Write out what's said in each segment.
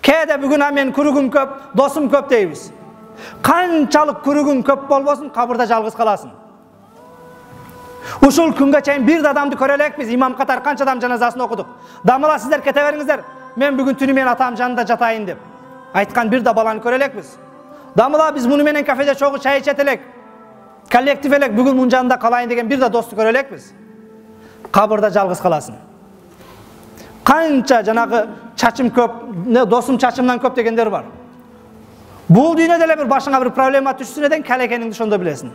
Кээде бүгүн мен күрүгүм көп, досум көп дейбиз. Канчалык күрүгүң көп болбосун, кабырда жалгыз каласың. Ушул күнгө чейин бир адамды көрө элекпиз, имам катар канча адам жаназасын окудук. Дамыла сиздер кете бериңиздер, мен бүгүн түнү менен атам жанында жатайын деп айткан бир да баланы көрө элекпиз. Дамыла биз муну менен кафеде чогуу чай ичет элек, коллектив элек, бүгүн мунун жанында калайын деген бир да досту көрө элекпиз. Кабырда жалгыз каласың. Канча жанагы чачым көп, досум чачымдан көп дегендер бар. Бул дүйнөдө эле бир башыңа бир проблема түшсүн эден кал экениңди ошондо билесиң.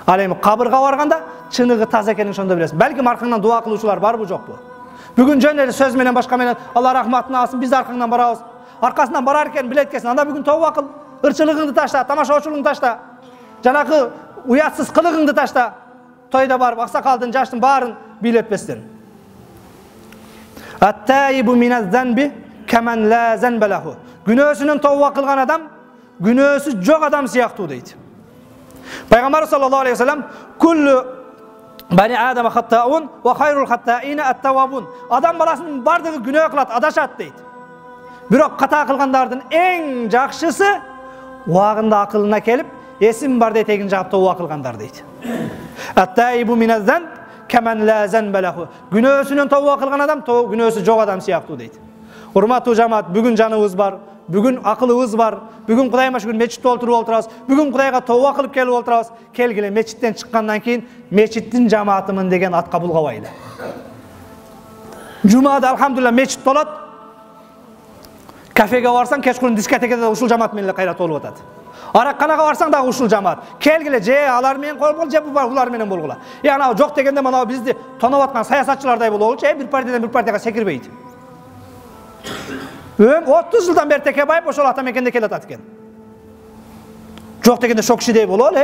Ал эми кабырга барганда чыныгы таза экениңди ошондо билесиң. Балким аркаңдан дуа кылуучулар барбы жокпу? Бүгүн жөн эле сөз менен башка менен Алла рахматын алсын, биз аркаңдан барабыз. Аркасынан барар экен билет экенсиң. Анда бүгүн тобо кыл, ырчылыгыңды ташта, тамашачылыгыңды ташта. Жанагы уятсыз кылыгыңды ташта. Тойда барып аксакалдын, жаштын баарын бийлетпестен. Ат-таибу миназ-занби каман ла занбалаху. Günөөсүнөн тобо кылган адам günөөсү жок адам сыяктуу дейт. Пайгамбар саллаллаху алейхи ва саллям куллу бани адама хаттаун ва хайрул хаттаина ат-тавабун. Адам баласынын бардыгы күнөө кылат, адашат дейт. Бирок ката кылгандардын эң жакшысы убагында акылына келип, эсим бар дейт, эгин жаап тобо кылгандар дейт. Ат-таибу миназ-занб каман ла занбалаху. Günөөсүнөн тобо кылган адам күнөөсү жок адам сыяктуу дейт. Урматтуу жамаат, бүгүн жаныбыз бар, бүгүн акылыбыз бар, бүгүн Кудайга шүгүр мечитте отуруп отурабыз, бүгүн Кудайга тобо кылып келип отурабыз. Келгиле мечиттен чыккандан кийин мечиттин жамаатымын деген атка булгабайлы. Жумада алхамдулилла мечит толот. Кафеге барсаң, кечкурун дискотекада ушул жамаат менен эле кайра толуп атат. Аракканага барсаң дагы ушул жамаат. Келгиле же алар менен болгул, же булар менен болгула. Анау жок дегенде мына бизди тоноп аткан саясатчылардай бололучу, бир партиядан бир партияга секирбейт. 30 жылдан бери Текебаев ошол ата мекенде келатат экен. Жок дегенде шок кишидей бололу,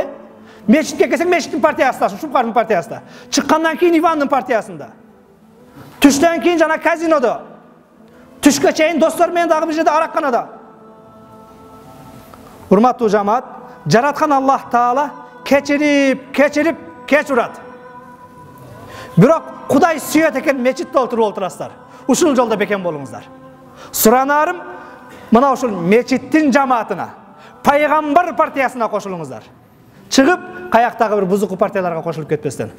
Мечитке келсең, мечиттин партиясында, Шупкардын партиясында. Чыккандан кийин Ивандын партиясында. Түштөн кийин жана казинодо. Түшкө чейин достор менен дагы бир жерде аракканада. Урматтуу жамаат, жараткан Аллах Таала кечирип кеч урат. Бирок Кудай сүйөт экен, мечитте отуруп отурасыздар. Ушул жолдо бекем болуңуздар. Суранарым, мына ушул мечиттин жамаатына, пайгамбар партиясына кошулуңуздар. Чыгып, каяктагы бир бузуку партияларга кошулуп кетпестен.